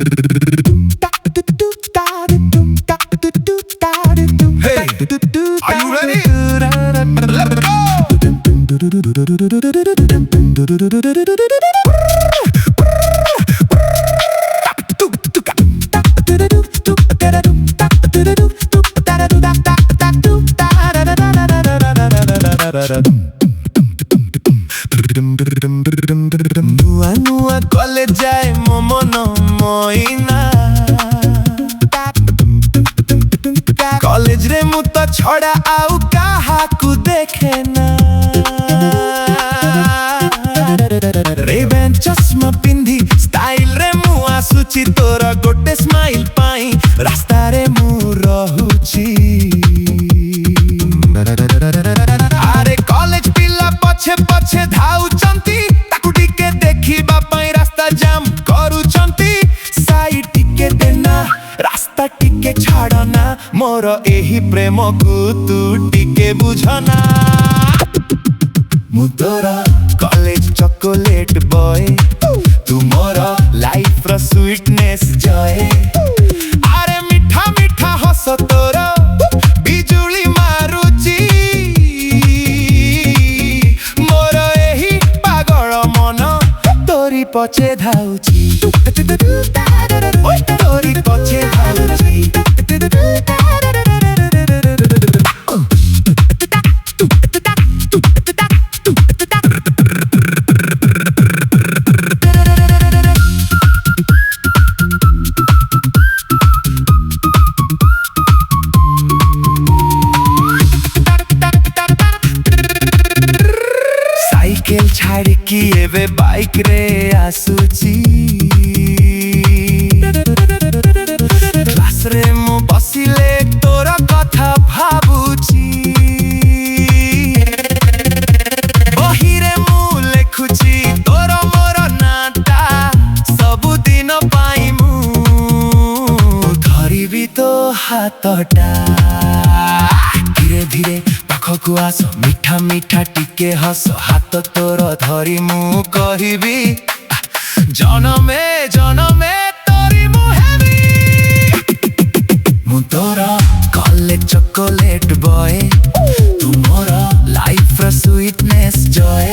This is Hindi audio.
Hey, are you ready? Let's go! Nua nua college jae mo Mana Maina college रे मु तो छड़ा आउ काहाकू देखे ना रेबन चश्मा पिंधी स्टाइल रे मु आसुची तोरा गोटे स्माइल पाई रास्ता रे मु रहुची अरे कॉलेज पिला पछे पछे धाउचंती ताकू टिके देखिबा पई रास्ता जाम करूचंती साइड टिके देना रास्ता टिके छाड़ना मोर एही प्रेम को तू टिके बुझना मु तोरा कॉलेज चॉकलेट बॉय तू मोर लाइफ रा स्वीटनेस जॉय अरे मीठा मीठा हस तोरा बिजुली मारुची मोर एही पागल मन तोरी पछे धाउची तोरी पछे धाउची साइकिल छाड़ की एवे बाइक रे आसुची क्लास रे मु बसिले तोरा कथा भाबुची बही रे मु लेखुची तोरा मोर नाटा सबु दिन पाई मु धरिबी तो हातटा धीरे धीरे पाखकु आस मीठा मीठा टिके हस हाथ तोर धरी मु कहिबी जनमे जनमे तोरी मु हेबी मु तोरा कॉलेज चॉकलेट बॉय तू मोर लाइफ रा स्वीटनेस जॉय